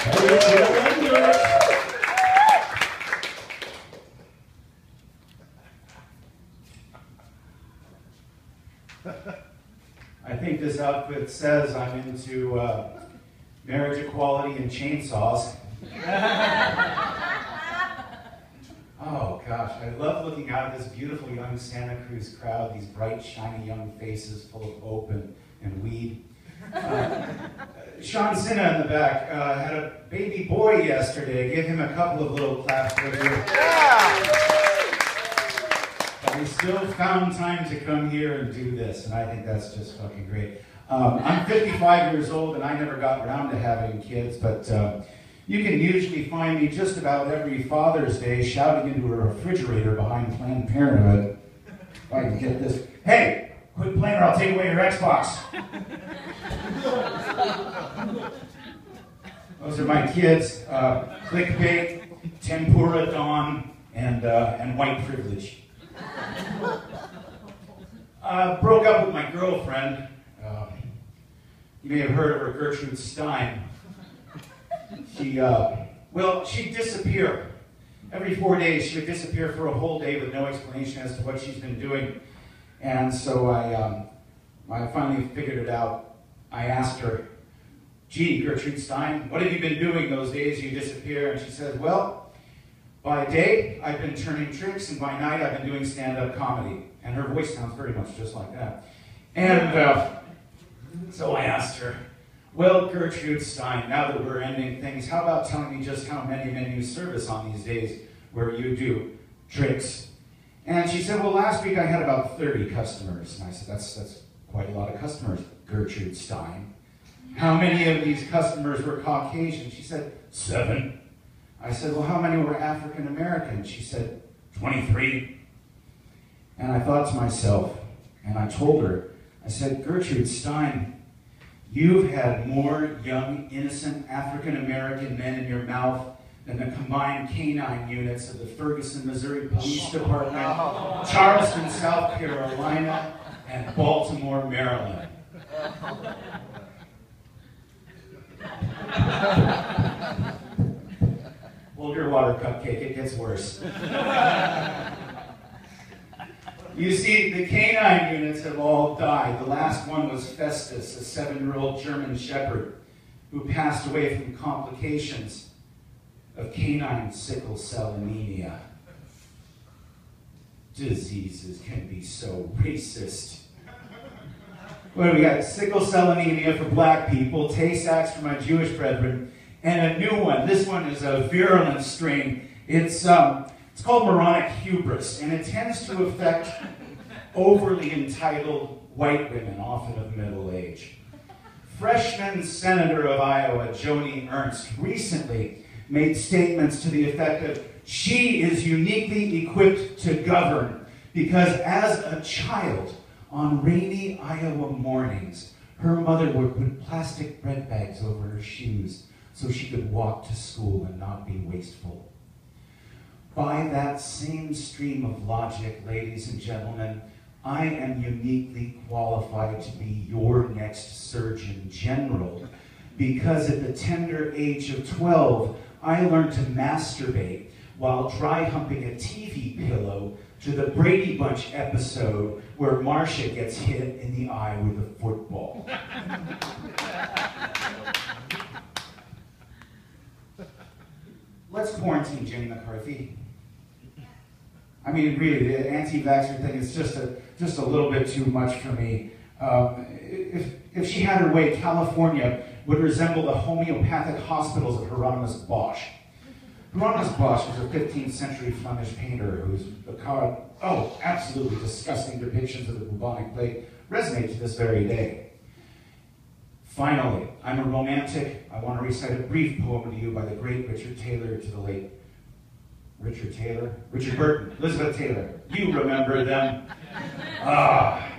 I think this outfit says I'm into marriage equality and chainsaws. Oh gosh, I love looking out at this beautiful young Santa Cruz crowd, these bright, shiny young faces full of hope and weed. Sean Sinna in the back had a baby boy yesterday. Give him a couple of little claps for you. But he still found time to come here and do this, and I think that's just fucking great. I'm 55 years old, and I never got around to having kids, but you can usually find me just about every Father's Day shouting into a refrigerator behind Planned Parenthood. If I can get this. Hey, quit playing or I'll take away your Xbox. Those are my kids. Clickbait, Tempura Dawn, and white privilege. Broke up with my girlfriend. You may have heard of her, Gertrude Stein. She'd disappear. Every 4 days, she would disappear for a whole day with no explanation as to what she's been doing. And so I finally figured it out. I asked her, gee, Gertrude Stein, what have you been doing those days you disappear? And she said, well, by day, I've been turning tricks, and by night, I've been doing stand-up comedy. And her voice sounds very much just like that. And so I asked her, well, Gertrude Stein, now that we're ending things, how about telling me just how many men you service on these days where you do tricks? And she said, well, last week I had about 30 customers. And I said, that's quite a lot of customers, Gertrude Stein. How many of these customers were Caucasian? She said, 7. I said, well, how many were African American? She said, 23. And I thought to myself, and I told her, I said, Gertrude Stein, you've had more young, innocent African-American men in your mouth than the combined canine units of the Ferguson, Missouri Police Department, Charleston, South Carolina, and Baltimore, Maryland. Hold your water, cupcake, it gets worse. You see, the canine units have all died. The last one was Festus, a 7-year-old German shepherd who passed away from complications of canine sickle cell anemia. Diseases can be so racist. Well, we got sickle cell anemia for black people, Tay-Sachs for my Jewish brethren, and a new one. This one is a virulent strain. It's called moronic hubris, and it tends to affect overly entitled white women, often of middle age. Freshman Senator of Iowa, Joni Ernst, recently made statements to the effect of, she is uniquely equipped to govern because as a child, on rainy Iowa mornings, her mother would put plastic bread bags over her shoes so she could walk to school and not be wasteful. By that same stream of logic, ladies and gentlemen, I am uniquely qualified to be your next Surgeon General because at the tender age of 12, I learned to masturbate while dry humping a TV pillow to the Brady Bunch episode where Marcia gets hit in the eye with a football. Let's quarantine Jenny McCarthy. I mean, really, the anti-vaxxer thing is just a little bit too much for me. If she had her way, California would resemble the homeopathic hospitals of Hieronymus Bosch. Hieronymus Bosch was a 15th century Flemish painter whose absolutely disgusting depictions of the bubonic plague resonate to this very day. Finally, I'm a romantic. I want to recite a brief poem to you by the great Richard Taylor to the late Richard Burton, Elizabeth Taylor. You remember them. Ah,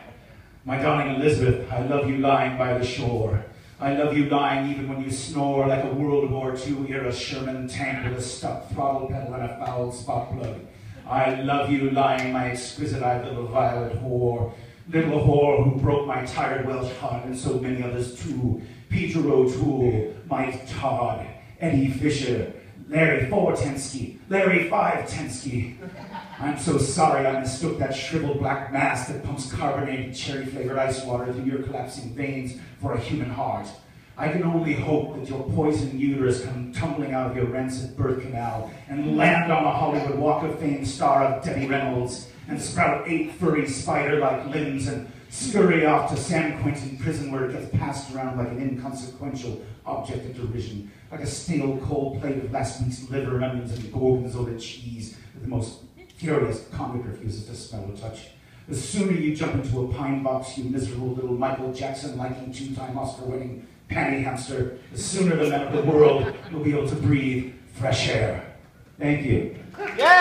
my darling Elizabeth, I love you lying by the shore. I love you lying even when you snore like a World War II era Sherman tank with a stuck throttle pedal and a foul spark plug. I love you lying, my exquisite-eyed little violet whore. Little whore who broke my tired Welsh heart and so many others too. Peter O'Toole, Mike Todd, Eddie Fisher, Larry 4-Tensky, Larry 5-Tensky. I'm so sorry I mistook that shriveled black mass that pumps carbonated cherry-flavored ice water through your collapsing veins for a human heart. I can only hope that your poisoned uterus come tumbling out of your rancid birth canal and land on a Hollywood Walk of Fame star of Debbie Reynolds and sprout 8 furry spider-like limbs and scurry off to San Quentin prison where it gets passed around like an inconsequential object of derision, like a stale cold plate of last week's liver, onions, and gorgonzola cheese that the most furious convict refuses to smell or touch. The sooner you jump into a pine box, you miserable little Michael Jackson-liking 2-time Oscar-winning panty hamster, the sooner the men of the world will be able to breathe fresh air. Thank you. Yeah.